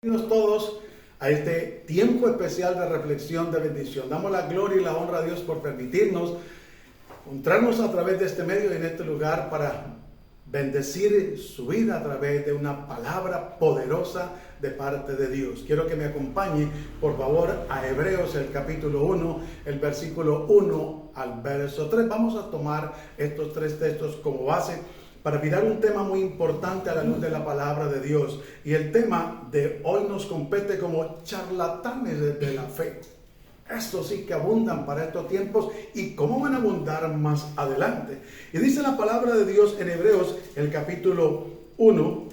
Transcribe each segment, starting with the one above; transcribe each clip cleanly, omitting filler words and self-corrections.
Bienvenidos todos a este tiempo especial de reflexión, de bendición. Damos la gloria y la honra a Dios por permitirnos encontrarnos a través de este medio y en este lugar para bendecir su vida a través de una palabra poderosa de parte de Dios. Quiero que me acompañe, por favor, a Hebreos, el capítulo 1, el versículo 1 al verso 3. Vamos a tomar estos tres textos como base para mirar un tema muy importante a la luz de la palabra de Dios. Y el tema de hoy nos compete como charlatanes de la fe. Estos sí que abundan para estos tiempos y cómo van a abundar más adelante. Y dice la palabra de Dios en Hebreos, el capítulo 1,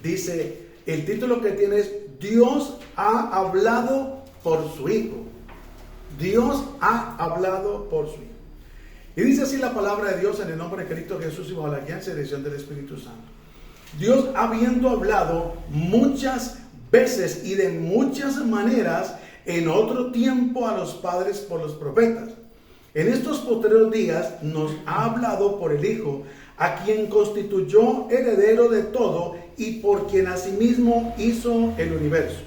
dice, el título que tiene es Dios ha hablado por su Hijo. Dios ha hablado por su Hijo. Y dice así la palabra de Dios en el nombre de Cristo Jesús y bajo la guía y dirección del Espíritu Santo. Dios, habiendo hablado muchas veces y de muchas maneras en otro tiempo a los padres por los profetas, en estos posteriores días nos ha hablado por el Hijo, a quien constituyó heredero de todo y por quien asimismo hizo el universo,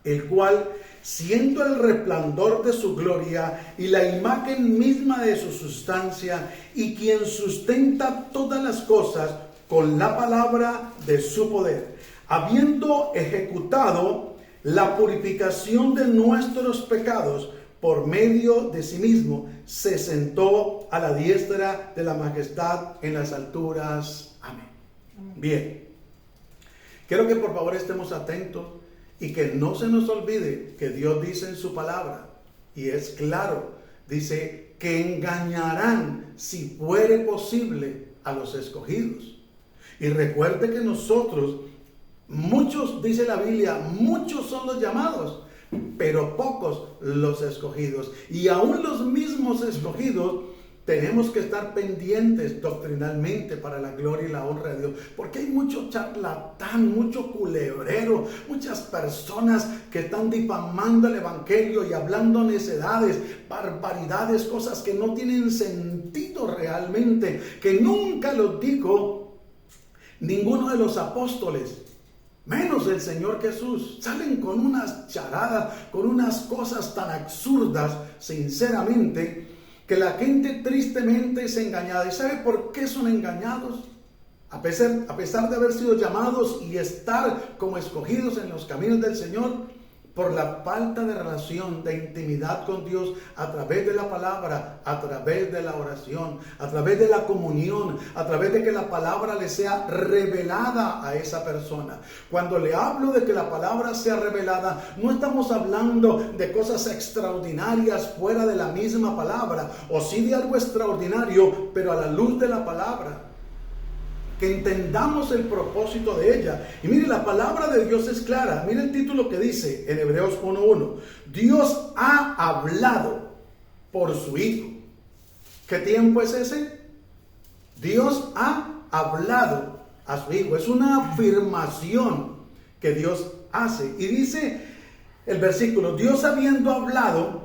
el cual, siendo el resplandor de su gloria y la imagen misma de su sustancia, y quien sustenta todas las cosas con la palabra de su poder, habiendo ejecutado la purificación de nuestros pecados por medio de sí mismo, se sentó a la diestra de la majestad en las alturas. Amén. Bien, quiero que por favor estemos atentos y que no se nos olvide que Dios dice en su palabra, y es claro, dice que engañarán, si fuere posible, a los escogidos. Y recuerde que nosotros, muchos, dice la Biblia, muchos son los llamados, pero pocos los escogidos. Y aún los mismos escogidos tenemos que estar pendientes doctrinalmente para la gloria y la honra de Dios, porque hay mucho charlatán, mucho culebrero, muchas personas que están difamando el evangelio y hablando necedades, barbaridades, cosas que no tienen sentido realmente, que nunca los dijo ninguno de los apóstoles, menos el Señor Jesús. Salen con unas charadas, con unas cosas tan absurdas, sinceramente, que la gente tristemente es engañada. ¿Y sabe por qué son engañados? A pesar de haber sido llamados y estar como escogidos en los caminos del Señor, por la falta de relación, de intimidad con Dios a través de la palabra, a través de la oración, a través de la comunión, a través de que la palabra le sea revelada a esa persona. Cuando le hablo de que la palabra sea revelada, no estamos hablando de cosas extraordinarias fuera de la misma palabra, o sí de algo extraordinario, pero a la luz de la palabra. Que entendamos el propósito de ella. Y mire, la palabra de Dios es clara. Mire el título que dice en Hebreos 1:1. Dios ha hablado por su Hijo. ¿Qué tiempo es ese? Dios ha hablado a su Hijo. Es una afirmación que Dios hace. Y dice el versículo, Dios habiendo hablado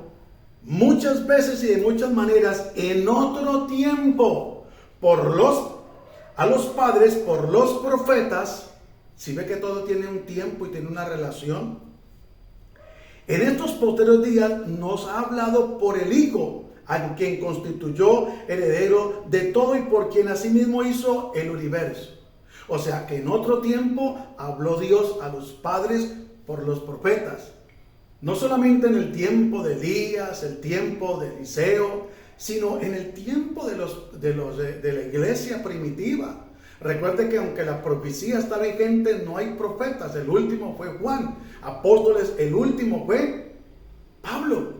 muchas veces y de muchas maneras en otro tiempo a los padres por los profetas. Si ve que todo tiene un tiempo y tiene una relación, en estos posteriores días nos ha hablado por el Hijo, a quien constituyó heredero de todo y por quien asimismo hizo el universo. O sea que en otro tiempo habló Dios a los padres por los profetas. No solamente en el tiempo de Elías, el tiempo de Eliseo, sino en el tiempo de la iglesia primitiva. Recuerde que aunque la profecía está vigente, no hay profetas. El último fue Juan. Apóstoles, el último fue Pablo.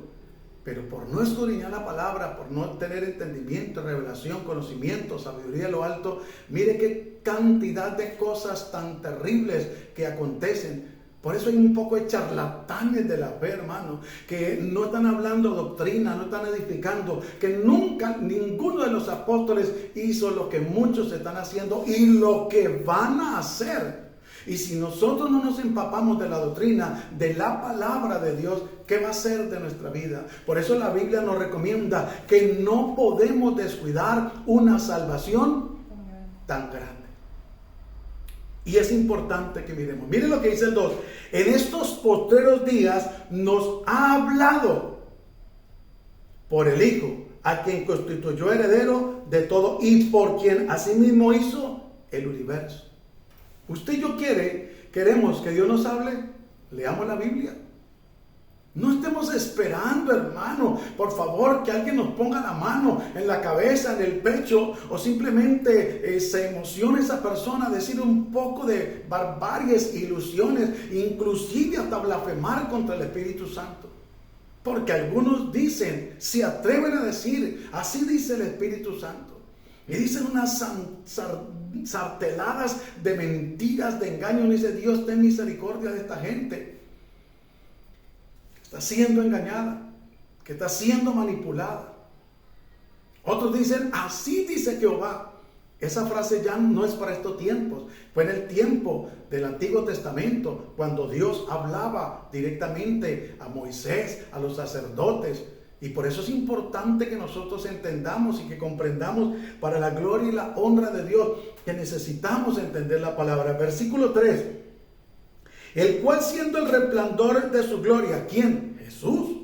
Pero por no escudriñar la palabra, por no tener entendimiento, revelación, conocimiento, sabiduría de lo alto, mire qué cantidad de cosas tan terribles que acontecen. Por eso hay un poco de charlatanes de la fe, hermano, que no están hablando doctrina, no están edificando, que nunca ninguno de los apóstoles hizo lo que muchos están haciendo y lo que van a hacer. Y si nosotros no nos empapamos de la doctrina, de la palabra de Dios, ¿qué va a ser de nuestra vida? Por eso la Biblia nos recomienda que no podemos descuidar una salvación tan grande. Y es importante que miremos. Miren lo que dice el 2. En estos postreros días nos ha hablado por el Hijo, a quien constituyó heredero de todo y por quien asimismo hizo el universo. Usted y yo queremos que Dios nos hable. Leamos la Biblia. No estemos esperando, hermano, por favor, que alguien nos ponga la mano en la cabeza, en el pecho, o simplemente se emocione esa persona a decir un poco de barbaries, ilusiones, inclusive hasta blasfemar contra el Espíritu Santo. Porque algunos dicen, se atreven a decir, así dice el Espíritu Santo. Y dicen unas sarteladas de mentiras, de engaño. Y dice, Dios, ten misericordia de esta gente. Está siendo engañada, que está siendo manipulada. Otros dicen, así dice Jehová. Esa frase ya no es para estos tiempos. Fue en el tiempo del Antiguo Testamento, cuando Dios hablaba directamente a Moisés, a los sacerdotes. Y por eso es importante que nosotros entendamos y que comprendamos, para la gloria y la honra de Dios, que necesitamos entender la palabra. Versículo 3. El cual, siendo el resplandor de su gloria, ¿quién? Jesús.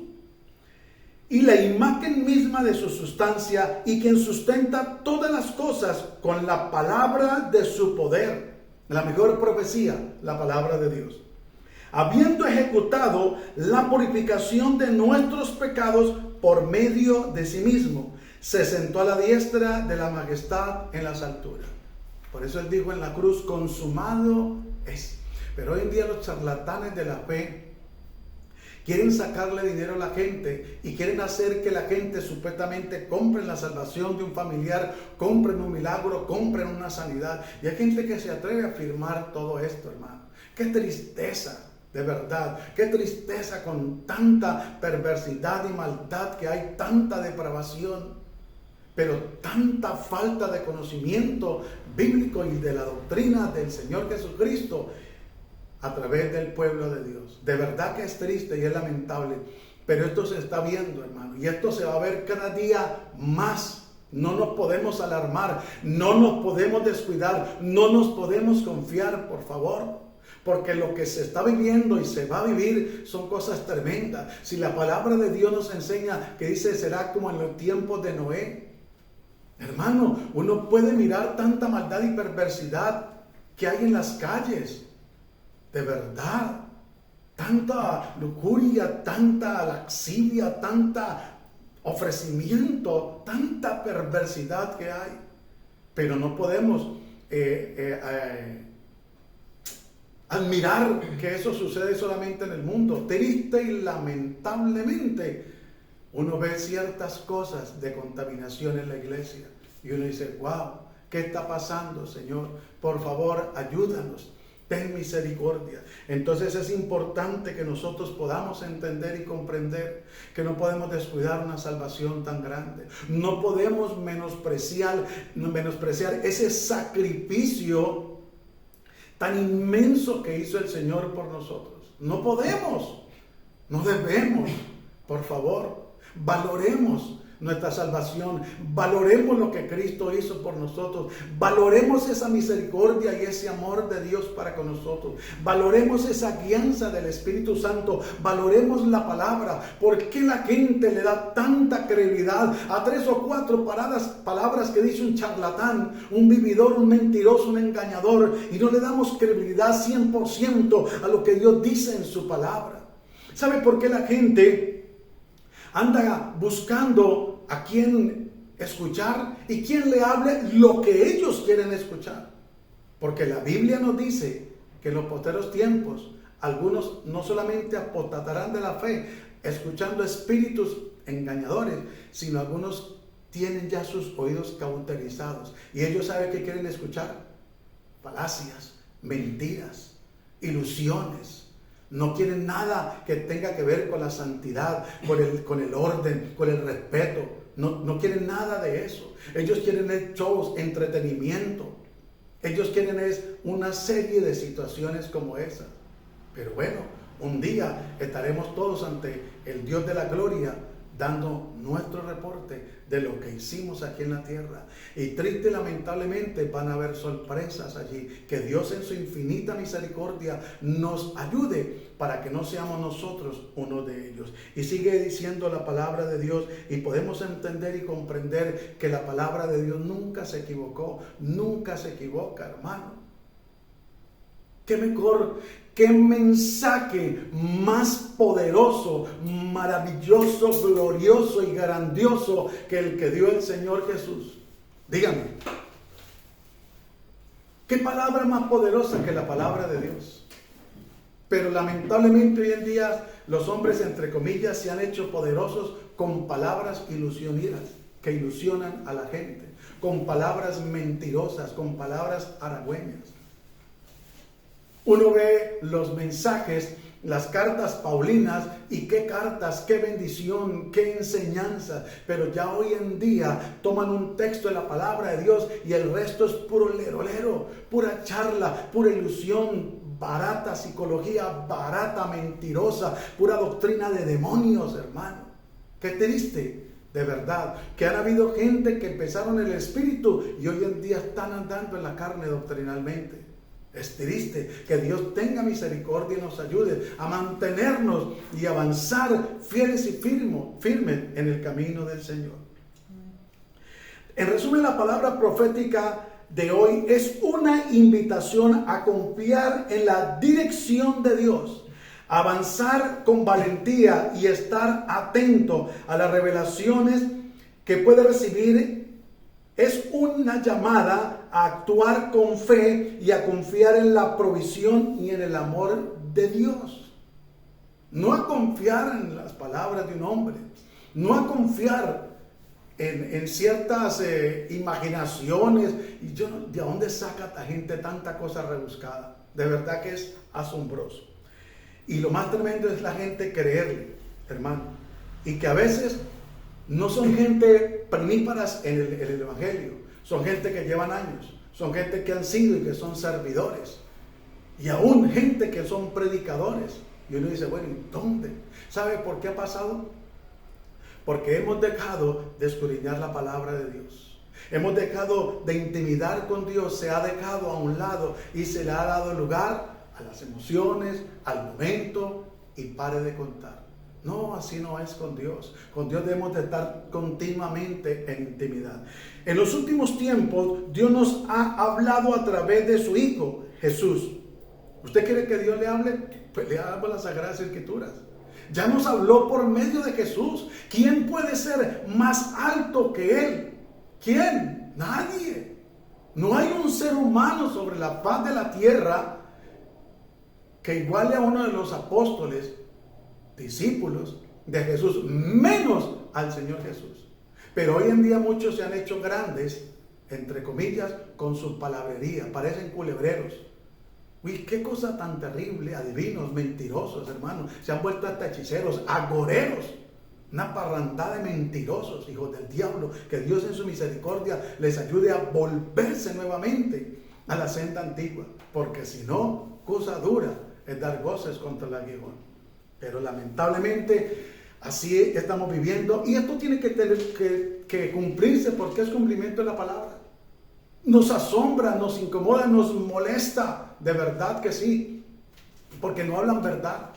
Y la imagen misma de su sustancia, y quien sustenta todas las cosas con la palabra de su poder. La mejor profecía, la palabra de Dios. Habiendo ejecutado la purificación de nuestros pecados por medio de sí mismo, se sentó a la diestra de la majestad en las alturas. Por eso él dijo en la cruz, consumado es. Pero hoy en día los charlatanes de la fe quieren sacarle dinero a la gente y quieren hacer que la gente supuestamente compre la salvación de un familiar, compren un milagro, compren una sanidad. Y hay gente que se atreve a afirmar todo esto, hermano. Qué tristeza, de verdad. Qué tristeza con tanta perversidad y maldad que hay, tanta depravación, pero tanta falta de conocimiento bíblico y de la doctrina del Señor Jesucristo a través del pueblo de Dios. De verdad que es triste y es lamentable, pero esto se está viendo, hermano, y esto se va a ver cada día más. No nos podemos alarmar, no nos podemos descuidar, no nos podemos confiar, por favor, porque lo que se está viviendo y se va a vivir son cosas tremendas. Si la palabra de Dios nos enseña que dice será como en los tiempos de Noé, hermano, uno puede mirar tanta maldad y perversidad que hay en las calles. De verdad, tanta lujuria, tanta laxivia, tanta ofrecimiento, tanta perversidad que hay. Pero no podemos admirar que eso sucede solamente en el mundo. Triste y lamentablemente, uno ve ciertas cosas de contaminación en la iglesia y uno dice, wow, ¿qué está pasando, Señor? Por favor, ayúdanos. Ten misericordia. Entonces es importante que nosotros podamos entender y comprender que no podemos descuidar una salvación tan grande. No podemos menospreciar ese sacrificio tan inmenso que hizo el Señor por nosotros. No podemos, no debemos. Por favor, valoremos nuestra salvación, valoremos lo que Cristo hizo por nosotros, valoremos esa misericordia y ese amor de Dios para con nosotros, valoremos esa guianza del Espíritu Santo, valoremos la palabra. ¿Por qué la gente le da tanta credibilidad a 3 o 4 palabras que dice un charlatán, un vividor, un mentiroso, un engañador, y no le damos credibilidad 100% a lo que Dios dice en su palabra? ¿Sabe por qué la gente anda buscando a quién escuchar y quién le hable lo que ellos quieren escuchar? Porque la Biblia nos dice que en los postreros tiempos algunos no solamente apostatarán de la fe escuchando espíritus engañadores, sino algunos tienen ya sus oídos cauterizados y ellos saben que quieren escuchar falacias, mentiras, ilusiones. No quieren nada que tenga que ver con la santidad, con el orden, con el respeto. No quieren nada de eso. Ellos quieren shows, entretenimiento. Ellos quieren una serie de situaciones como esa. Pero bueno, un día estaremos todos ante el Dios de la gloria, dando nuestro reporte de lo que hicimos aquí en la tierra. Y triste y lamentablemente van a haber sorpresas allí. Que Dios en su infinita misericordia nos ayude para que no seamos nosotros uno de ellos. Y sigue diciendo la palabra de Dios, y podemos entender y comprender que la palabra de Dios nunca se equivocó, nunca se equivoca, hermano. Qué mejor, qué mensaje más poderoso, maravilloso, glorioso y grandioso que el que dio el Señor Jesús. Dígame, ¿qué palabra más poderosa que la palabra de Dios? Pero lamentablemente hoy en día los hombres, entre comillas, se han hecho poderosos con palabras ilusioneras que ilusionan a la gente, con palabras mentirosas, con palabras halagüeñas. Uno ve los mensajes, las cartas paulinas, y qué cartas, qué bendición, qué enseñanza, pero ya hoy en día toman un texto de la palabra de Dios y el resto es puro lerolero, pura charla, pura ilusión, barata psicología, barata, mentirosa, pura doctrina de demonios, hermano. Qué triste, de verdad, que han habido gente que empezaron en el espíritu y hoy en día están andando en la carne doctrinalmente. Es triste. Que Dios tenga misericordia y nos ayude a mantenernos y avanzar fieles y firmes en el camino del Señor. En resumen, la palabra profética de hoy es una invitación a confiar en la dirección de Dios, avanzar con valentía y estar atento a las revelaciones que puede recibir. Es una llamada a actuar con fe y a confiar en la provisión y en el amor de Dios. No a confiar en las palabras de un hombre, no a confiar en ciertas imaginaciones. Y ¿de dónde saca esta gente tanta cosa rebuscada? De verdad que es asombroso. Y lo más tremendo es la gente creerle, hermano. Y que a veces no son gente primíparas en el Evangelio. Son gente que llevan años. Son gente que han sido y que son servidores. Y aún gente que son predicadores. Y uno dice, bueno, ¿y dónde? ¿Sabe por qué ha pasado? Porque hemos dejado de escudriñar la palabra de Dios. Hemos dejado de intimidar con Dios. Se ha dejado a un lado y se le ha dado lugar a las emociones, al momento, y pare de contar. No, así no es con Dios. Con Dios debemos de estar continuamente en intimidad. En los últimos tiempos, Dios nos ha hablado a través de su Hijo, Jesús. ¿Usted quiere que Dios le hable? Pues le habla las Sagradas Escrituras. Ya nos habló por medio de Jesús. ¿Quién puede ser más alto que Él? ¿Quién? Nadie. No hay un ser humano sobre la faz de la tierra que iguale a uno de los apóstoles, discípulos de Jesús, menos al Señor Jesús. Pero hoy en día muchos se han hecho grandes, entre comillas, con su palabrería, parecen culebreros. Uy, qué cosa tan terrible, adivinos, mentirosos, hermanos, se han vuelto hasta hechiceros, agoreros, una parrandada de mentirosos, hijos del diablo. Que Dios en su misericordia les ayude a volverse nuevamente a la senda antigua, porque si no, cosa dura es dar goces contra el aguijón. Pero lamentablemente así estamos viviendo, y esto tiene que tener que cumplirse, porque es cumplimiento de la palabra. Nos asombra, nos incomoda, nos molesta, de verdad que sí, porque no hablan verdad,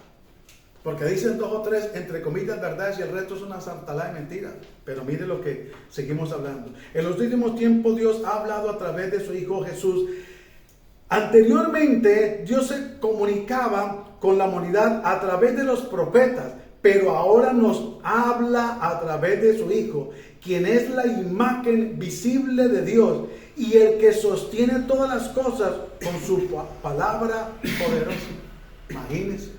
porque dicen dos o tres, entre comillas, verdades, y el resto es una sartalada de mentiras. Pero mire lo que seguimos hablando. En los últimos tiempos Dios ha hablado a través de su Hijo Jesús. Anteriormente Dios se comunicaba con la humanidad a través de los profetas, pero ahora nos habla a través de su Hijo, quien es la imagen visible de Dios y el que sostiene todas las cosas con su palabra poderosa. Imagínense.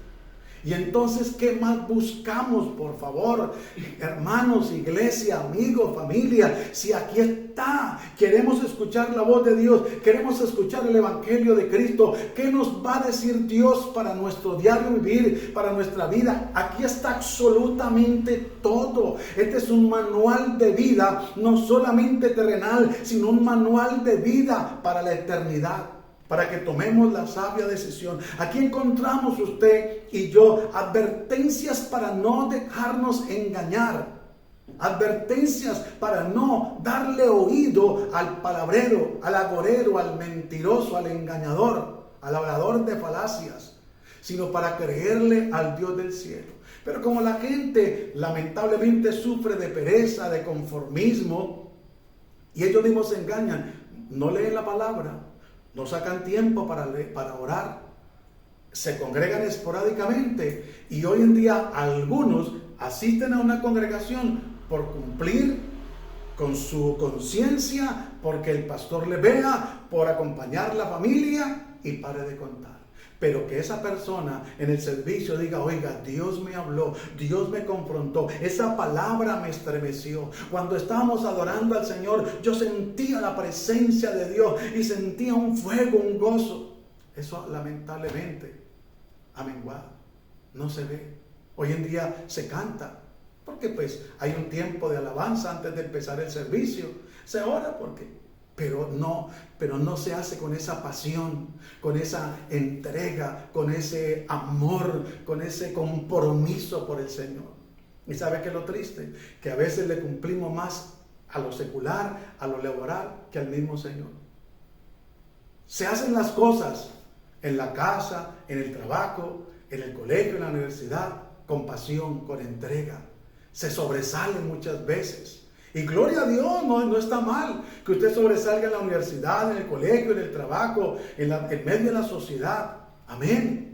Y entonces, ¿qué más buscamos, por favor? Hermanos, iglesia, amigos, familia, si aquí está, queremos escuchar la voz de Dios, queremos escuchar el Evangelio de Cristo. ¿Qué nos va a decir Dios para nuestro diario vivir, para nuestra vida? Aquí está absolutamente todo. Este es un manual de vida, no solamente terrenal, sino un manual de vida para la eternidad, para que tomemos la sabia decisión. Aquí encontramos usted y yo advertencias para no dejarnos engañar. Advertencias para no darle oído al palabrero, al agorero, al mentiroso, al engañador, al hablador de falacias, sino para creerle al Dios del cielo. Pero como la gente lamentablemente sufre de pereza, de conformismo, y ellos mismos se engañan, no leen la palabra, no sacan tiempo para orar, se congregan esporádicamente, y hoy en día algunos asisten a una congregación por cumplir con su conciencia, porque el pastor le vea, por acompañar la familia, y pare de contar. Pero que esa persona en el servicio diga: oiga, Dios me habló, Dios me confrontó, esa palabra me estremeció. Cuando estábamos adorando al Señor, yo sentía la presencia de Dios y sentía un fuego, un gozo. Eso lamentablemente ha menguado, no se ve. Hoy en día se canta, porque pues hay un tiempo de alabanza antes de empezar el servicio. Se ora pero no se hace con esa pasión, con esa entrega, con ese amor, con ese compromiso por el Señor. ¿Y sabe qué es lo triste? Que a veces le cumplimos más a lo secular, a lo laboral, que al mismo Señor. Se hacen las cosas en la casa, en el trabajo, en el colegio, en la universidad, con pasión, con entrega. Se sobresalen muchas veces. Y gloria a Dios, no está mal que usted sobresalga en la universidad, en el colegio, en el trabajo, en medio de la sociedad. Amén.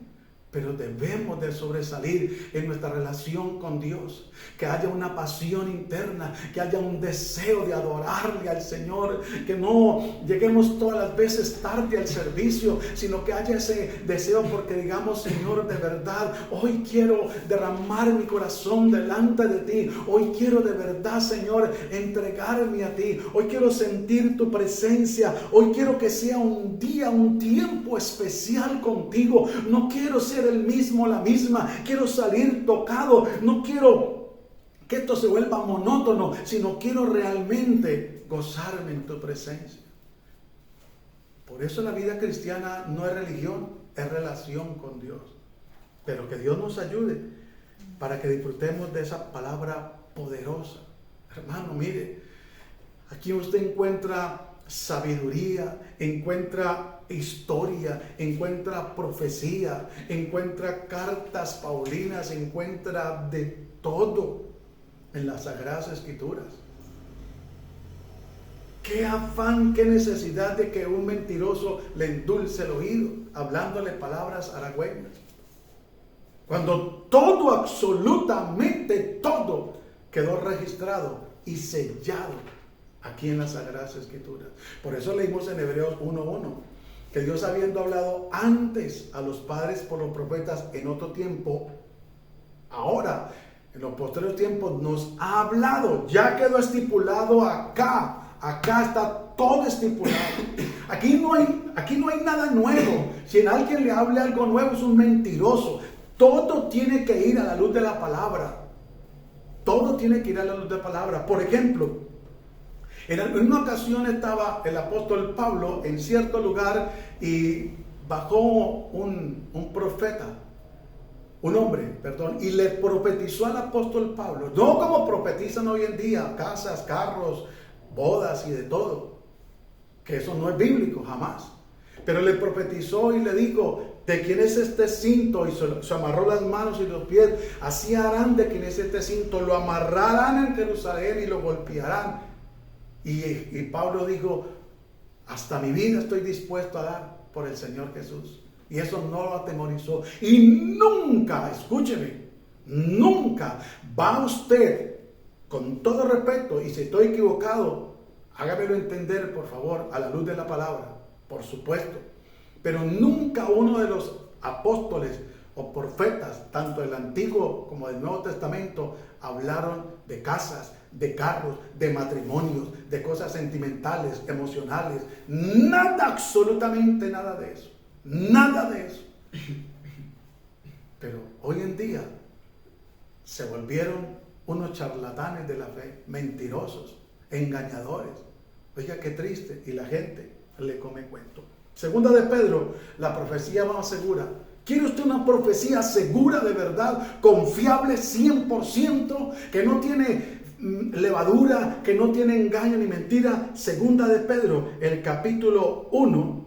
Pero debemos de sobresalir en nuestra relación con Dios. Que haya una pasión interna, que haya un deseo de adorarle al Señor. Que no lleguemos todas las veces tarde al servicio, sino que haya ese deseo porque digamos: Señor, de verdad, hoy quiero derramar mi corazón delante de ti. Hoy quiero de verdad, Señor, entregarme a ti. Hoy quiero sentir tu presencia. Hoy quiero que sea un día, un tiempo especial contigo. No quiero ser el mismo, la misma. Quiero salir tocado. No quiero que esto se vuelva monótono, sino quiero realmente gozarme en tu presencia. Por eso la vida cristiana no es religión, es relación con Dios. Pero que Dios nos ayude para que disfrutemos de esa palabra poderosa. Hermano, mire, aquí usted encuentra sabiduría, encuentra historia, encuentra profecía, encuentra cartas paulinas, encuentra de todo en las Sagradas Escrituras. Qué afán, qué necesidad de que un mentiroso le endulce el oído, hablándole palabras halagüeñas, cuando todo, absolutamente todo, quedó registrado y sellado aquí en las Sagradas Escrituras. Por eso leímos en Hebreos 1:1 que Dios, habiendo hablado antes a los padres por los profetas en otro tiempo, ahora en los posteriores tiempos nos ha hablado. Ya quedó estipulado acá está todo estipulado. Aquí no hay nada nuevo. Si en alguien le hable algo nuevo, es un mentiroso. Todo tiene que ir a la luz de la palabra. Todo tiene que ir a la luz de la palabra. Por ejemplo, en una ocasión estaba el apóstol Pablo en cierto lugar y bajó un profeta, un hombre, y le profetizó al apóstol Pablo. No como profetizan hoy en día, casas, carros, bodas y de todo, que eso no es bíblico jamás. Pero le profetizó y le dijo: ¿de quién es este cinto? Y se amarró las manos y los pies. Así harán de quien es este cinto. Lo amarrarán en Jerusalén y lo golpearán. Y Pablo dijo: hasta mi vida estoy dispuesto a dar por el Señor Jesús. Y eso no lo atemorizó. Y nunca, escúcheme, nunca va usted, con todo respeto, y si estoy equivocado, hágamelo entender, por favor, a la luz de la palabra, por supuesto. Pero nunca uno de los apóstoles o profetas, tanto del Antiguo como del Nuevo Testamento, hablaron de casas, de carros, de matrimonios, de cosas sentimentales, emocionales. Nada, absolutamente nada de eso. Nada de eso. Pero hoy en día se volvieron unos charlatanes de la fe, mentirosos, engañadores. Oiga, qué triste. Y la gente le come cuento. Segunda de Pedro, la profecía más segura. ¿Quiere usted una profecía segura de verdad, confiable 100%, que no tiene levadura que no tiene engaño ni mentira. Segunda de Pedro, el capítulo 1,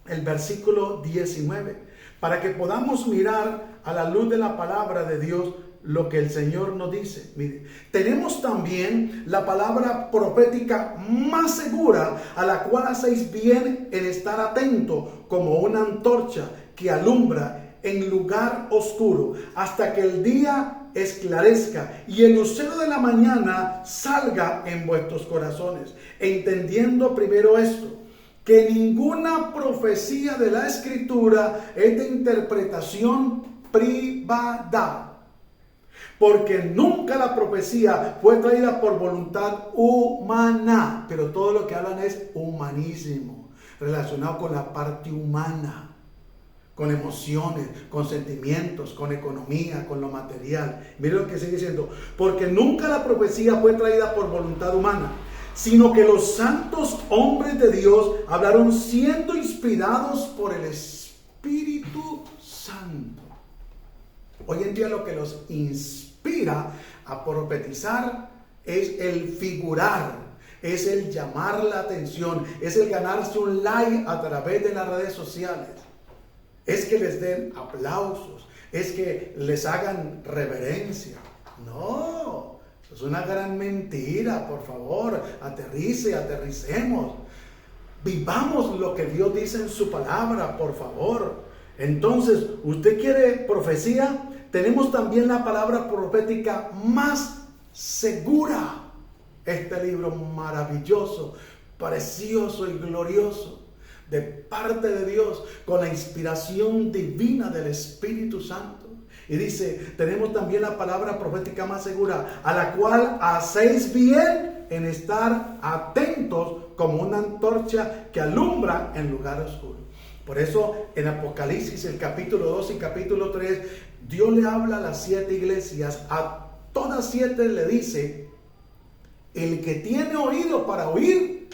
el versículo 19, para que podamos mirar a la luz de la palabra de Dios lo que el Señor nos dice. Mire, tenemos también la palabra profética más segura, a la cual hacéis bien en estar atento, como una antorcha que alumbra en lugar oscuro, hasta que el día esclarezca y el lucero de la mañana salga en vuestros corazones. Entendiendo primero esto, que ninguna profecía de la Escritura es de interpretación privada, porque nunca la profecía fue traída por voluntad humana. Pero todo lo que hablan es humanismo, relacionado con la parte humana, con emociones, con sentimientos, con economía, con lo material. Mire lo que sigue diciendo: porque nunca la profecía fue traída por voluntad humana, sino que los santos hombres de Dios hablaron siendo inspirados por el Espíritu Santo. Hoy en día lo que los inspira a profetizar es el figurar, es el llamar la atención, es el ganarse un like a través de las redes sociales, es que les den aplausos, es que les hagan reverencia. No, eso es una gran mentira. Por favor, aterricemos. Vivamos lo que Dios dice en su palabra, por favor. Entonces, ¿usted quiere profecía? Tenemos también la palabra profética más segura. Este libro maravilloso, precioso y glorioso, de parte de Dios, con la inspiración divina del Espíritu Santo. Y dice, tenemos también la palabra profética más segura, a la cual hacéis bien en estar atentos, como una antorcha que alumbra en lugar oscuro. Por eso en Apocalipsis, el capítulo 2 y capítulo 3, Dios le habla a las 7 iglesias. A todas 7 le dice: el que tiene oído para oír,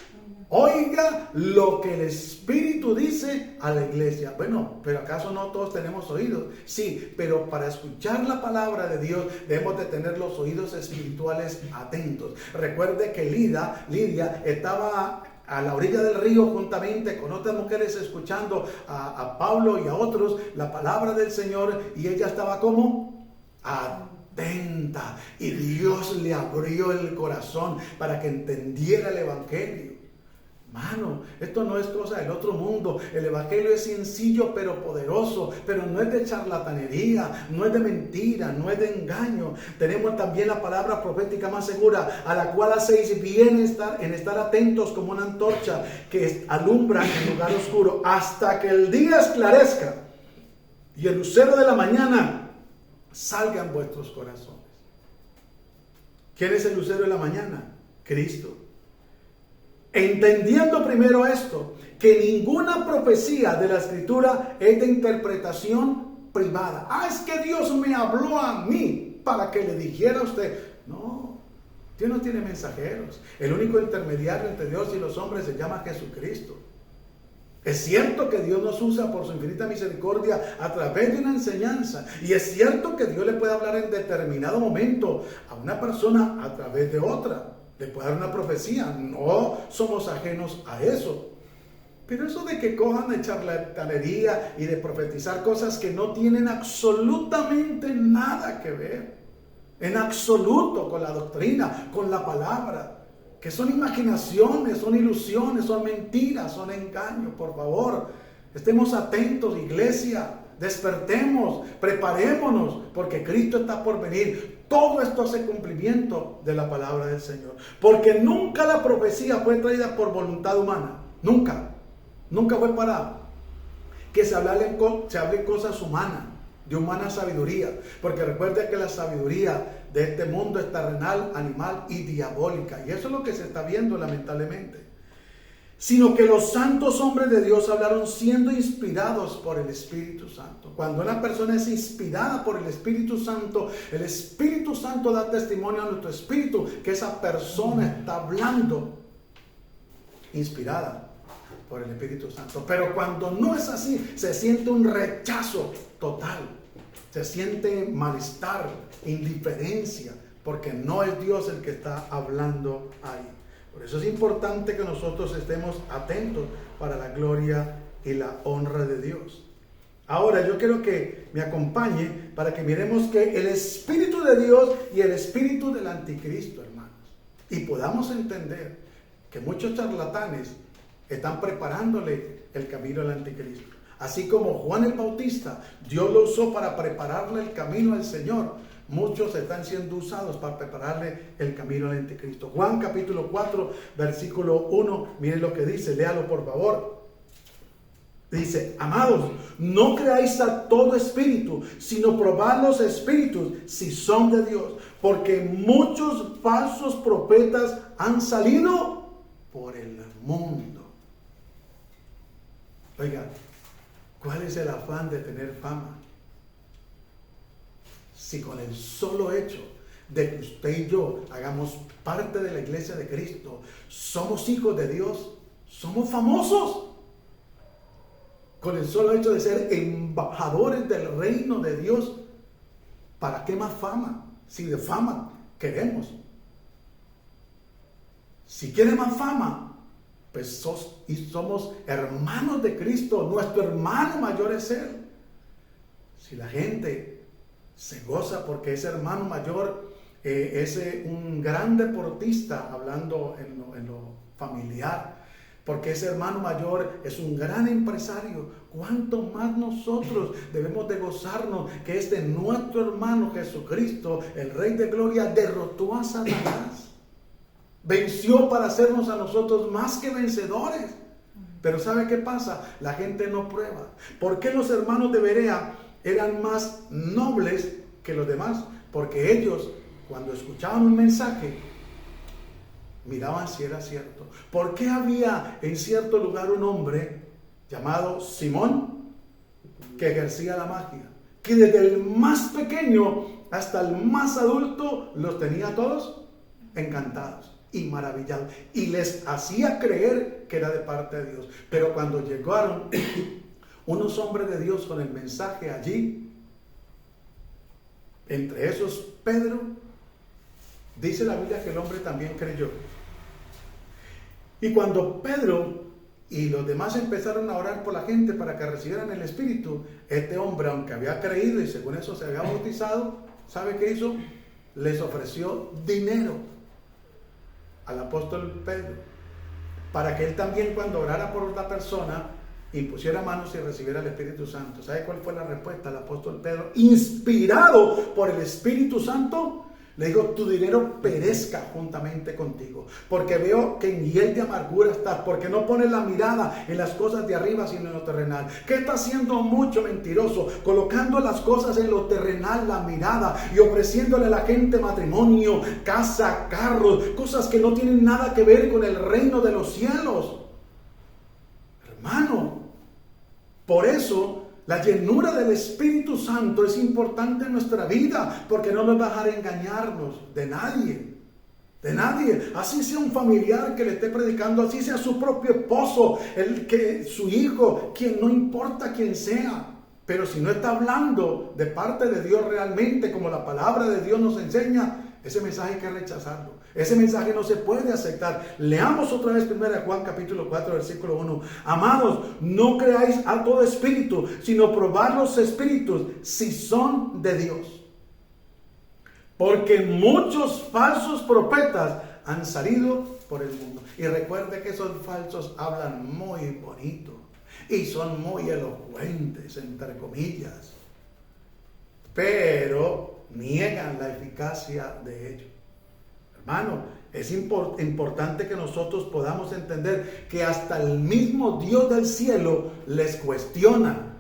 oiga lo que el Espíritu dice a la iglesia. Bueno, pero ¿acaso no todos tenemos oídos? Sí, pero para escuchar la palabra de Dios debemos de tener los oídos espirituales atentos. Recuerde que Lidia estaba a la orilla del río juntamente con otras mujeres escuchando a Pablo y a otros la palabra del Señor, y ella estaba como atenta, y Dios le abrió el corazón para que entendiera el evangelio. Mano, esto no es cosa del otro mundo. El evangelio es sencillo pero poderoso, pero no es de charlatanería, no es de mentira, no es de engaño. Tenemos también la palabra profética más segura, a la cual hacéis bien en estar atentos, como una antorcha que alumbra en lugar oscuro, hasta que el día esclarezca y el lucero de la mañana salga en vuestros corazones. ¿Quién es el lucero de la mañana? Cristo. Entendiendo primero esto, que ninguna profecía de la Escritura es de interpretación privada. Es que Dios me habló a mí para que le dijera a usted. No, Dios no tiene mensajeros. El único intermediario entre Dios y los hombres se llama Jesucristo. Es cierto que Dios nos usa por su infinita misericordia a través de una enseñanza, y es cierto que Dios le puede hablar en determinado momento a una persona a través de otra. Le puede dar una profecía, no somos ajenos a eso. Pero eso de que cojan de charlatanería y de profetizar cosas que no tienen absolutamente nada que ver, en absoluto, con la doctrina, con la palabra, que son imaginaciones, son ilusiones, son mentiras, son engaños. Por favor, estemos atentos, iglesia. Despertemos, preparémonos, porque Cristo está por venir. Todo esto hace cumplimiento de la palabra del Señor, porque nunca la profecía fue traída por voluntad humana. Nunca fue para que se hable cosas humanas, de humana sabiduría, porque recuerda que la sabiduría de este mundo es terrenal, animal y diabólica, y eso es lo que se está viendo lamentablemente. Sino que los santos hombres de Dios hablaron siendo inspirados por el Espíritu Santo. Cuando una persona es inspirada por el Espíritu Santo da testimonio a nuestro espíritu que esa persona está hablando inspirada por el Espíritu Santo. Pero cuando no es así, se siente un rechazo total, se siente malestar, indiferencia. porque no es Dios el que está hablando ahí. Por eso es importante que nosotros estemos atentos para la gloria y la honra de Dios. Ahora yo quiero que me acompañe para que miremos que el Espíritu de Dios y el Espíritu del Anticristo, hermanos, y podamos entender que muchos charlatanes están preparándole el camino al Anticristo. Así como Juan el Bautista, Dios lo usó para prepararle el camino al Señor. Muchos están siendo usados para prepararle el camino al Anticristo. Juan capítulo 4, versículo 1, miren lo que dice, léalo por favor. Dice: amados, no creáis a todo espíritu, sino probad los espíritus si son de Dios, porque muchos falsos profetas han salido por el mundo. Oiga, ¿cuál es el afán de tener fama? Si con el solo hecho de que usted y yo hagamos parte de la iglesia de Cristo, somos hijos de Dios, somos famosos. Con el solo hecho de ser embajadores del reino de Dios, ¿para qué más fama? Si de fama queremos. Si quiere más fama, pues somos hermanos de Cristo, nuestro hermano mayor es Él. Si la gente se goza porque ese hermano mayor es un gran deportista, hablando en lo familiar, porque ese hermano mayor es un gran empresario, ¿cuánto más nosotros debemos de gozarnos que este nuestro hermano Jesucristo, el Rey de Gloria, derrotó a Satanás? Venció para hacernos a nosotros más que vencedores. Pero ¿sabe qué pasa? La gente no prueba. ¿Por qué los hermanos de Berea eran más nobles que los demás? Porque ellos, cuando escuchaban un mensaje, miraban si era cierto. ¿Por qué había en cierto lugar un hombre llamado Simón que ejercía la magia? Que desde el más pequeño hasta el más adulto los tenía todos encantados y maravillados. Y les hacía creer que era de parte de Dios. Pero cuando llegaron unos hombres de Dios con el mensaje allí, entre esos Pedro, dice la Biblia que el hombre también creyó. Y cuando Pedro y los demás empezaron a orar por la gente para que recibieran el Espíritu, este hombre, aunque había creído y según eso se había bautizado, ¿sabe qué hizo? Les ofreció dinero al apóstol Pedro, para que él también, cuando orara por otra persona, impusiera manos y recibiera el Espíritu Santo. ¿Sabe cuál fue la respuesta del apóstol Pedro? Inspirado por el Espíritu Santo, le dijo: tu dinero perezca juntamente contigo, porque veo que en hiel de amargura estás, porque no pones la mirada en las cosas de arriba, sino en lo terrenal. ¿Qué está haciendo mucho mentiroso? Colocando las cosas en lo terrenal, la mirada, y ofreciéndole a la gente matrimonio, casa, carros, cosas que no tienen nada que ver con el reino de los cielos. Hermano, por eso la llenura del Espíritu Santo es importante en nuestra vida, porque no nos va a dejar engañarnos de nadie. De nadie. Así sea un familiar que le esté predicando, así sea su propio esposo, su hijo, quien no importa quién sea. Pero si no está hablando de parte de Dios realmente, como la palabra de Dios nos enseña, ese mensaje hay que rechazarlo. Ese mensaje no se puede aceptar. Leamos otra vez 1 Juan capítulo 4 versículo 1. Amados, no creáis a todo espíritu, sino probad los espíritus si son de Dios. Porque muchos falsos profetas han salido por el mundo. Y recuerde que esos falsos hablan muy bonito y son muy elocuentes, entre comillas, pero niegan la eficacia de ellos. Hermano, es importante que nosotros podamos entender que hasta el mismo Dios del cielo les cuestiona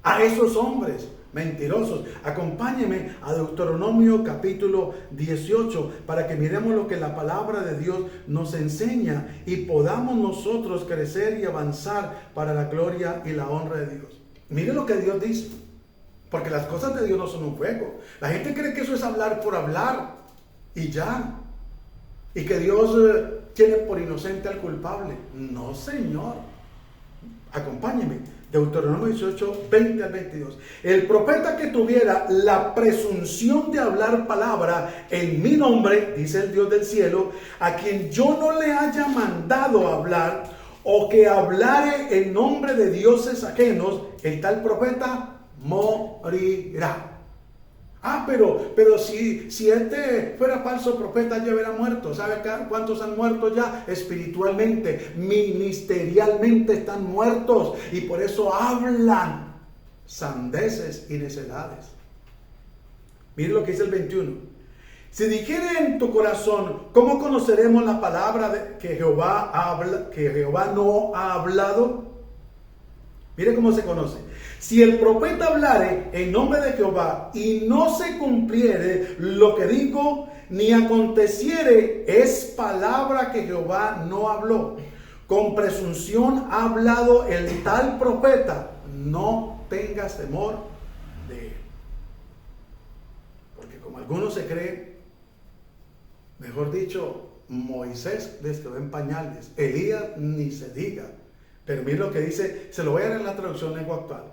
a esos hombres mentirosos. Acompáñeme a Deuteronomio capítulo 18 para que miremos lo que la palabra de Dios nos enseña y podamos nosotros crecer y avanzar para la gloria y la honra de Dios. Mire lo que Dios dice, porque las cosas de Dios no son un juego. La gente cree que eso es hablar por hablar y ya, y que Dios tiene por inocente al culpable. No, Señor. Acompáñeme. Deuteronomio 18, 20 al 22. El profeta que tuviera la presunción de hablar palabra en mi nombre, dice el Dios del cielo, a quien yo no le haya mandado hablar, o que hablare en nombre de dioses ajenos, el tal profeta morirá. Pero si este fuera falso profeta ya hubiera muerto. ¿Sabe cuántos han muerto ya? Espiritualmente, ministerialmente están muertos. Y por eso hablan sandeces y necedades. Mire lo que dice el 21. Si dijere en tu corazón, ¿cómo conoceremos la palabra que Jehová no ha hablado? Mire cómo se conoce. Si el profeta hablare en nombre de Jehová y no se cumpliere lo que digo, ni aconteciere, es palabra que Jehová no habló. Con presunción ha hablado el tal profeta. No tengas temor de él. Porque como algunos se creen, mejor dicho, Moisés les quedó en pañales. Elías ni se diga. Pero mire lo que dice, se lo voy a dar en la traducción lengua actual.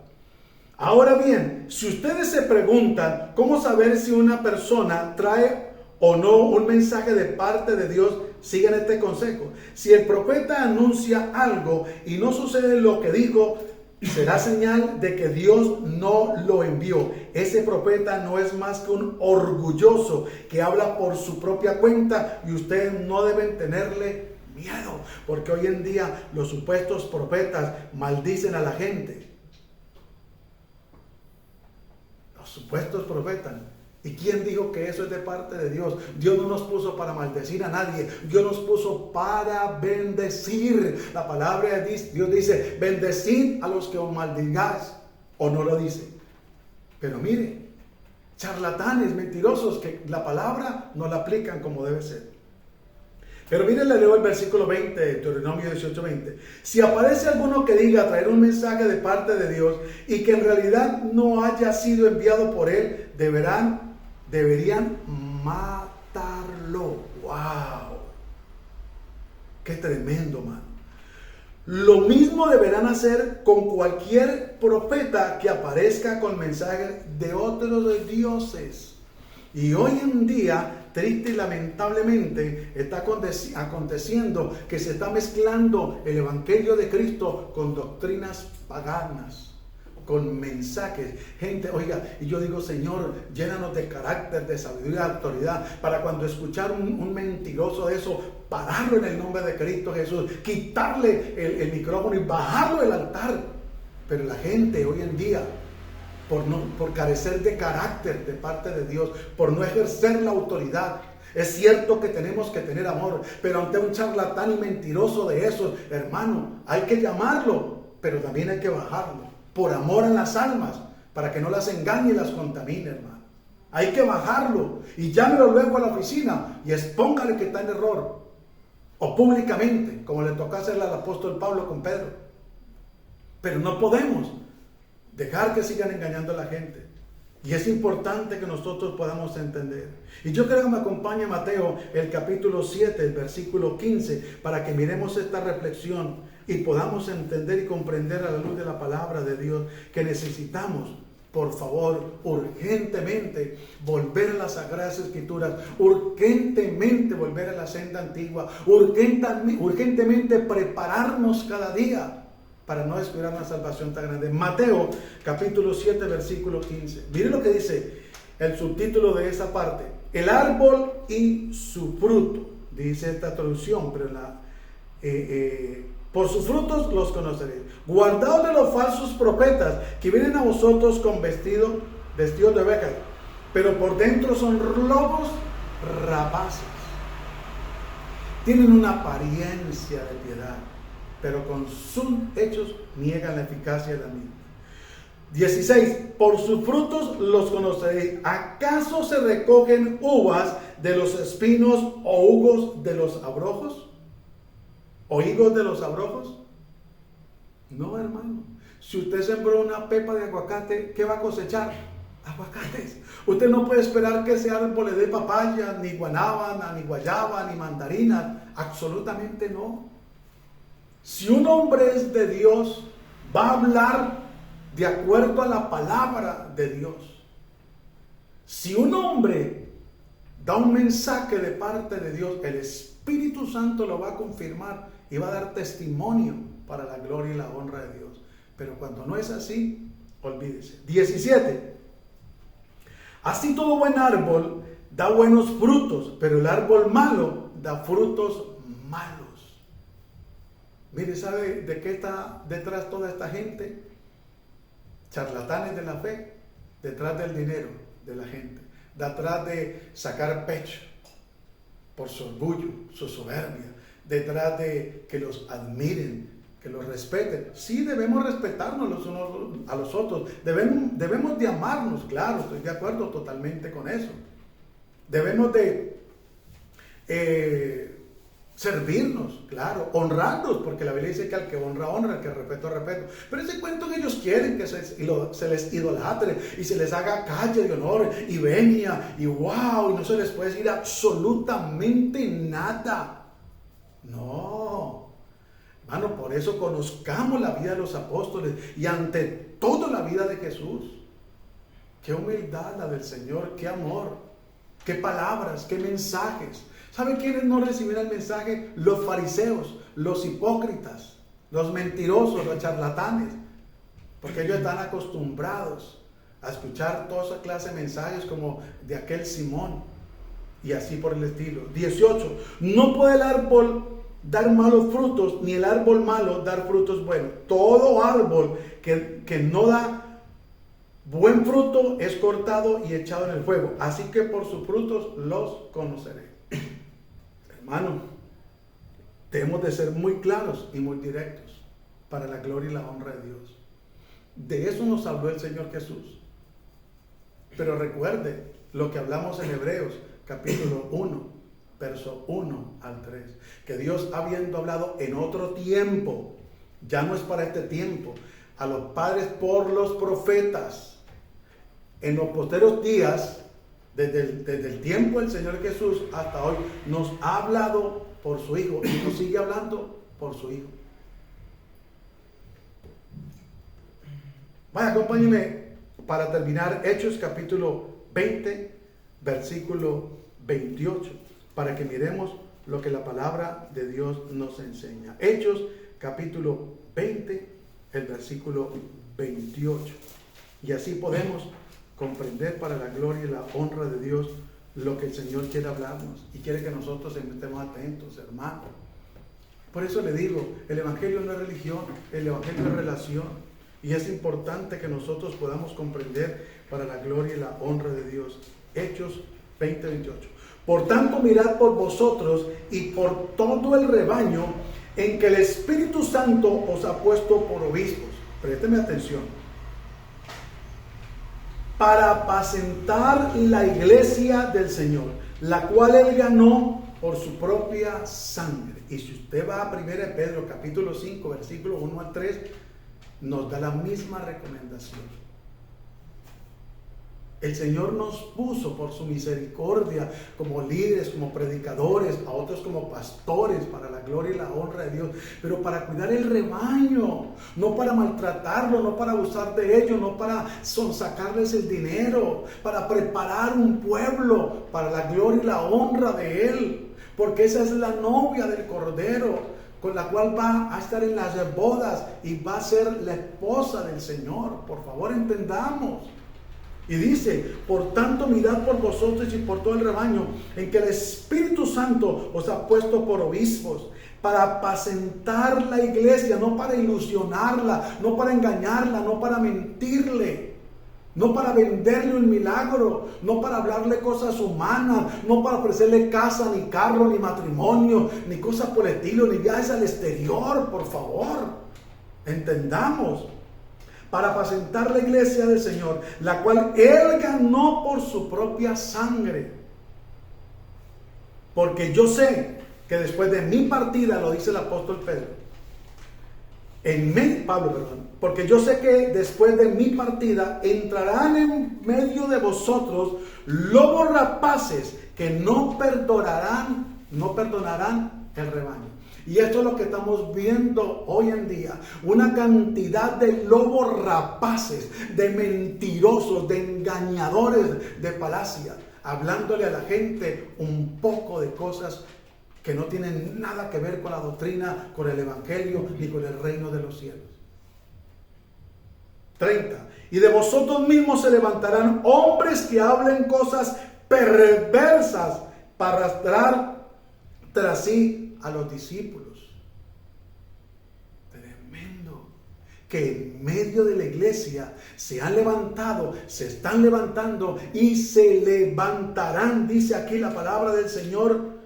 Ahora bien, si ustedes se preguntan cómo saber si una persona trae o no un mensaje de parte de Dios, sigan este consejo. Si el profeta anuncia algo y no sucede lo que dijo, será señal de que Dios no lo envió. Ese profeta no es más que un orgulloso que habla por su propia cuenta y ustedes no deben tenerle miedo, porque hoy en día los supuestos profetas maldicen a la gente. Los supuestos profetas. ¿Y quién dijo que eso es de parte de Dios? Dios no nos puso para maldecir a nadie. Dios nos puso para bendecir. La palabra de Dios dice, bendecid a los que os maldigáis. O no lo dice. Pero mire, charlatanes, mentirosos, que la palabra no la aplican como debe ser. Pero miren, le leo el versículo 20 de Deuteronomio 18, 20. Si aparece alguno que diga traer un mensaje de parte de Dios y que en realidad no haya sido enviado por él, deberían matarlo. ¡Wow! ¡Qué tremendo, mano! Lo mismo deberán hacer con cualquier profeta que aparezca con mensajes de otros dioses. Y hoy en día, triste y lamentablemente, está aconteciendo que se está mezclando el Evangelio de Cristo con doctrinas paganas, con mensajes. Gente, oiga, y yo digo, Señor, llénanos de carácter, de sabiduría, de autoridad, para cuando escuchar un mentiroso de eso, pararlo en el nombre de Cristo Jesús, quitarle el micrófono y bajarlo del altar. Pero la gente hoy en día, por carecer de carácter de parte de Dios, por no ejercer la autoridad. Es cierto que tenemos que tener amor, pero ante un charlatán y mentiroso de esos, hermano, hay que llamarlo, pero también hay que bajarlo, por amor a las almas, para que no las engañe y las contamine, hermano. Hay que bajarlo y llámelo luego a la oficina y expóngale que está en error, o públicamente, como le tocó hacerle al apóstol Pablo con Pedro. Pero no podemos dejar que sigan engañando a la gente. Y es importante que nosotros podamos entender. Y yo creo que me acompaña Mateo, el capítulo 7, el versículo 15, para que miremos esta reflexión y podamos entender y comprender a la luz de la palabra de Dios que necesitamos, por favor, urgentemente volver a las Sagradas Escrituras, urgentemente volver a la senda antigua, urgentemente prepararnos cada día para no descuidar una salvación tan grande. Mateo capítulo 7 versículo 15. Mire lo que dice el subtítulo de esa parte. El árbol y su fruto. Dice esta traducción, pero por sus frutos los conoceréis. Guardaos de los falsos profetas que vienen a vosotros con vestidos de ovejas, pero por dentro son lobos rapaces. Tienen una apariencia de piedad, pero con sus hechos niegan la eficacia de la misma. 16. Por sus frutos los conoceréis. ¿Acaso se recogen uvas de los espinos o higos de los abrojos? ¿O higos de los abrojos? No, hermano. Si usted sembró una pepa de aguacate, ¿qué va a cosechar? Aguacates. Usted no puede esperar que ese árbol le dé papaya, ni guanábana, ni guayaba, ni mandarina. Absolutamente no. Si un hombre es de Dios, va a hablar de acuerdo a la palabra de Dios. Si un hombre da un mensaje de parte de Dios, el Espíritu Santo lo va a confirmar y va a dar testimonio para la gloria y la honra de Dios. Pero cuando no es así, olvídese. 17. Así todo buen árbol da buenos frutos, pero el árbol malo da frutos malos. Mire, ¿sabe de qué está detrás toda esta gente? Charlatanes de la fe, detrás del dinero de la gente, detrás de sacar pecho por su orgullo, su soberbia, detrás de que los admiren, que los respeten. Sí, debemos respetarnos los unos a los otros, debemos de amarnos, claro, estoy de acuerdo totalmente con eso. Debemos de servirnos, claro, honrarnos, porque la Biblia dice que al que honra, honra, al que respeto, respeto. Pero ese cuento que ellos quieren que se les idolatre y se les haga calle de honor y venia y wow, y no se les puede decir absolutamente nada. No, hermano, por eso conozcamos la vida de los apóstoles y ante todo la vida de Jesús. Qué humildad la del Señor, qué amor, qué palabras, qué mensajes. ¿Saben quiénes no recibieron el mensaje? Los fariseos, los hipócritas, los mentirosos, los charlatanes. Porque ellos están acostumbrados a escuchar toda esa clase de mensajes como de aquel Simón y así por el estilo. 18. No puede el árbol dar malos frutos, ni el árbol malo dar frutos buenos. Todo árbol que no da buen fruto es cortado y echado en el fuego. Así que por sus frutos los conoceré. Hermano, debemos de ser muy claros y muy directos para la gloria y la honra de Dios. De eso nos habló el Señor Jesús. Pero recuerde lo que hablamos en Hebreos, capítulo 1, verso 1 al 3. Que Dios, habiendo hablado en otro tiempo, ya no es para este tiempo, a los padres por los profetas, en los posteros días, desde el tiempo del Señor Jesús hasta hoy, nos ha hablado por su Hijo y nos sigue hablando por su Hijo. Vaya, acompáñenme para terminar Hechos capítulo 20, versículo 28, para que miremos lo que la palabra de Dios nos enseña. Hechos capítulo 20, el versículo 28. Y así podemos comprender para la gloria y la honra de Dios lo que el Señor quiere hablarnos y quiere que nosotros estemos atentos, hermano. Por eso le digo, el Evangelio no es religión, el Evangelio es relación, y es importante que nosotros podamos comprender para la gloria y la honra de Dios. Hechos 20:28. Por tanto, mirad por vosotros y por todo el rebaño en que el Espíritu Santo os ha puesto por obispos. Présteme atención. Para apacentar la iglesia del Señor, la cual Él ganó por su propia sangre. Y si usted va a 1 Pedro capítulo 5, versículo 1 al 3, nos da la misma recomendación. El Señor nos puso por su misericordia como líderes, como predicadores, a otros como pastores para la gloria y la honra de Dios, pero para cuidar el rebaño, no para maltratarlo, no para abusar de ellos, no para sonsacarles el dinero, para preparar un pueblo para la gloria y la honra de Él, porque esa es la novia del Cordero, con la cual va a estar en las bodas y va a ser la esposa del Señor. Por favor, entendamos. Y dice, por tanto mirad por vosotros y por todo el rebaño, en que el Espíritu Santo os ha puesto por obispos, para apacentar la iglesia, no para ilusionarla, no para engañarla, no para mentirle, no para venderle un milagro, no para hablarle cosas humanas, no para ofrecerle casa, ni carro, ni matrimonio, ni cosas por el estilo, ni viajes al exterior, por favor, entendamos. Para apacentar la iglesia del Señor, la cual Él ganó por su propia sangre. Porque yo sé que después de mi partida, lo dice el apóstol Pedro, porque yo sé que después de mi partida entrarán en medio de vosotros lobos rapaces que no perdonarán el rebaño. Y esto es lo que estamos viendo hoy en día. Una cantidad de lobos rapaces, de mentirosos, de engañadores de palacia, hablándole a la gente un poco de cosas que no tienen nada que ver con la doctrina, con el evangelio, ni con el reino de los cielos. 30. Y de vosotros mismos se levantarán hombres que hablen cosas perversas para arrastrar tras sí a los discípulos. Tremendo. Que en medio de la iglesia se han levantado, se están levantando y se levantarán, dice aquí la palabra del Señor,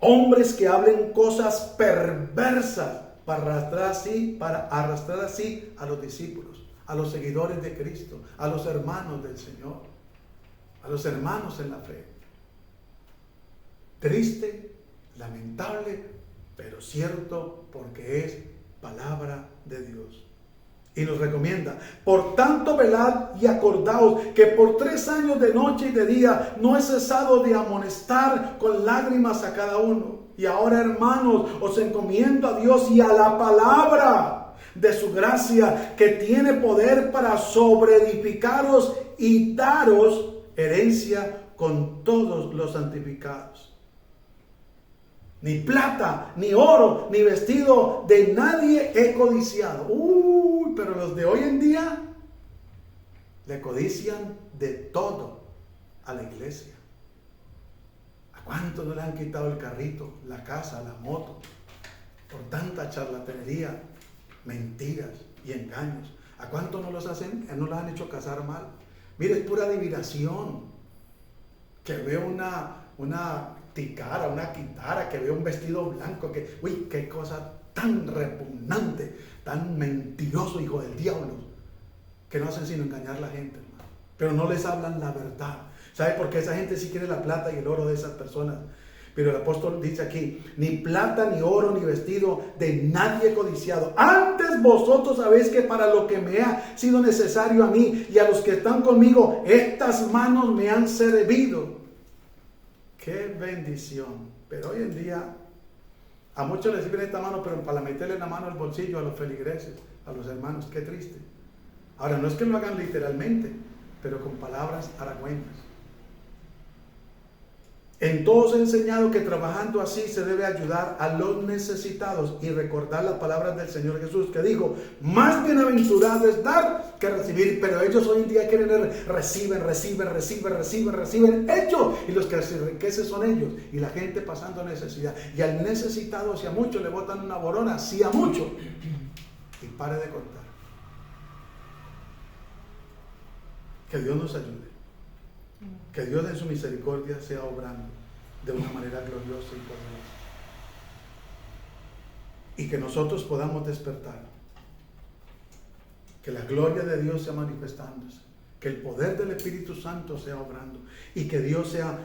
hombres que hablen cosas perversas para arrastrar así a los discípulos, a los seguidores de Cristo, a los hermanos del Señor, a los hermanos en la fe. Triste, lamentable, pero cierto, porque es palabra de Dios. Y nos recomienda: por tanto velad y acordaos que por 3 años de noche y de día no he cesado de amonestar con lágrimas a cada uno. Y ahora, hermanos, os encomiendo a Dios y a la palabra de su gracia, que tiene poder para sobreedificaros y daros herencia con todos los santificados. Ni plata, ni oro, ni vestido de nadie he codiciado. Pero los de hoy en día le codician de todo a la iglesia. ¿A cuántos no le han quitado el carrito, la casa, la moto? Por tanta charlatanería, mentiras y engaños. ¿A cuántos no los han hecho casar mal? Mire, es pura adivinación. Que veo una ticara, una quitara, que veo un vestido blanco, que, uy, qué cosa tan repugnante, tan mentiroso, hijo del diablo, que no hacen sino engañar a la gente, hermano. Pero no les hablan la verdad. ¿Sabe por qué? Esa gente sí quiere la plata y el oro de esas personas. Pero el apóstol dice aquí: ni plata, ni oro, ni vestido de nadie codiciado. Antes vosotros sabéis que para lo que me ha sido necesario a mí y a los que están conmigo, estas manos me han servido. ¡Qué bendición! Pero hoy en día a muchos les sirve esta mano, pero para meterle la mano al bolsillo a los feligreses, a los hermanos. ¡Qué triste! Ahora, no es que lo hagan literalmente, pero con palabras halagüeñas. En todos he enseñado que trabajando así se debe ayudar a los necesitados y recordar las palabras del Señor Jesús, que dijo: más bienaventurado es dar que recibir. Pero ellos hoy en día quieren reciben ellos, y los que se enriquecen son ellos, y la gente pasando necesidad. Y al necesitado, si a muchos le botan una borona, si a muchos, y pare de contar. Que Dios nos ayude. Que Dios en su misericordia sea obrando de una manera gloriosa y poderosa. Y que nosotros podamos despertar. Que la gloria de Dios sea manifestándose. Que el poder del Espíritu Santo sea obrando. Y que Dios sea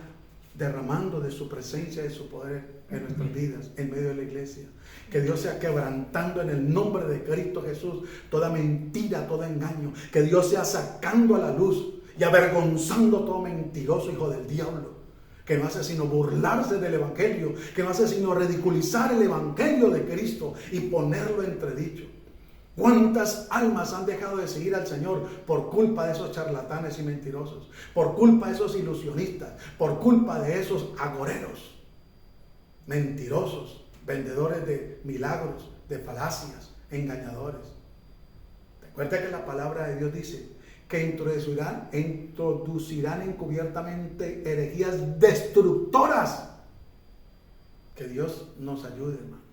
derramando de su presencia y su poder en nuestras vidas, en medio de la iglesia. Que Dios sea quebrantando en el nombre de Cristo Jesús toda mentira, todo engaño. Que Dios sea sacando a la luz y avergonzando todo mentiroso hijo del diablo, que no hace sino burlarse del evangelio, que no hace sino ridiculizar el evangelio de Cristo y ponerlo entredicho. ¿Cuántas almas han dejado de seguir al Señor por culpa de esos charlatanes y mentirosos? Por culpa de esos ilusionistas, por culpa de esos agoreros, mentirosos, vendedores de milagros, de falacias, engañadores. Recuerda que la palabra de Dios dice que introducirán encubiertamente herejías destructoras. Que Dios nos ayude, hermano.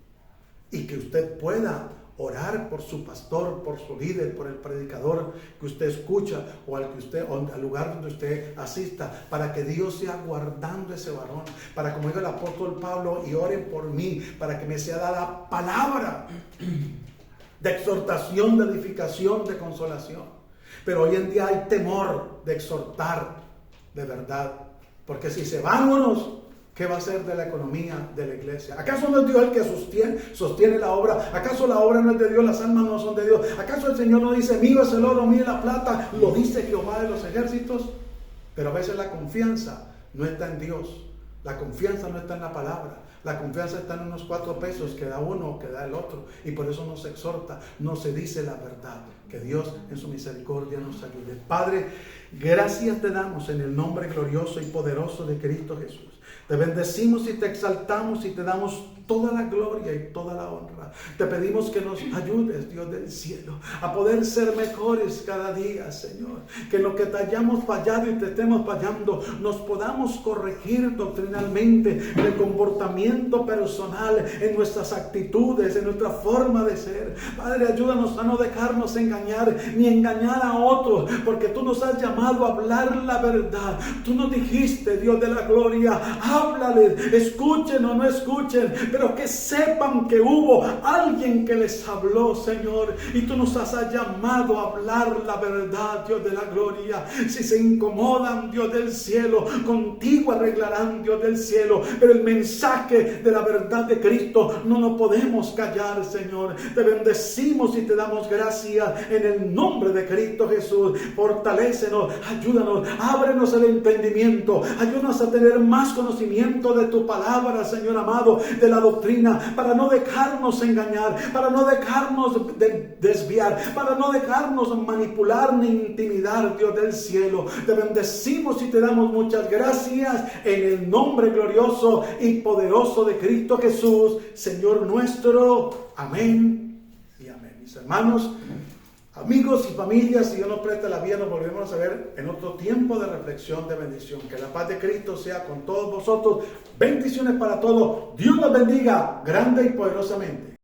Y que usted pueda orar por su pastor, por su líder, por el predicador que usted escucha, o al lugar donde usted asista, para que Dios sea guardando ese varón, para, como dijo el apóstol Pablo, y oren por mí, para que me sea dada palabra de exhortación, de edificación, de consolación. Pero hoy en día hay temor de exhortar de verdad, porque si se van unos, ¿qué va a ser de la economía de la iglesia? ¿Acaso no es Dios el que sostiene la obra? ¿Acaso la obra no es de Dios? ¿Las almas no son de Dios? ¿Acaso el Señor no dice: mío es el oro, mío es la plata? Lo dice Jehová de los ejércitos. Pero a veces la confianza no está en Dios. La confianza no está en la palabra. La confianza está en unos 4 pesos que da uno o que da el otro. Y por eso nos exhorta, no se dice la verdad. Que Dios en su misericordia nos ayude. Padre, gracias te damos en el nombre glorioso y poderoso de Cristo Jesús. Te bendecimos y te exaltamos y te damos toda la gloria y toda la honra. Te pedimos que nos ayudes, Dios del cielo, a poder ser mejores cada día, Señor. Que en lo que te hayamos fallado y te estemos fallando, nos podamos corregir doctrinalmente en el comportamiento personal, en nuestras actitudes, en nuestra forma de ser. Padre, ayúdanos a no dejarnos engañar ni engañar a otros, porque tú nos has llamado a hablar la verdad. Tú nos dijiste, Dios de la gloria, háblales, escuchen o no escuchen, pero que sepan que hubo alguien que les habló, Señor, y tú nos has llamado a hablar la verdad, Dios de la gloria. Si se incomodan, Dios del cielo, contigo arreglarán, Dios del cielo, pero el mensaje de la verdad de Cristo no nos podemos callar, Señor. Te bendecimos y te damos gracias en el nombre de Cristo Jesús. Fortalécenos, ayúdanos, ábrenos el entendimiento, ayúdanos a tener más conocimiento de tu palabra, Señor amado, de la doctrina, para no dejarnos engañar, para no dejarnos desviar, para no dejarnos manipular ni intimidar, Dios del cielo. Te bendecimos y te damos muchas gracias en el nombre glorioso y poderoso de Cristo Jesús, Señor nuestro. Amén y amén. Mis hermanos, amigos y familias, si Dios nos presta la vida, nos volvemos a ver en otro tiempo de reflexión, de bendición. Que la paz de Cristo sea con todos vosotros. Bendiciones para todos. Dios los bendiga grande y poderosamente.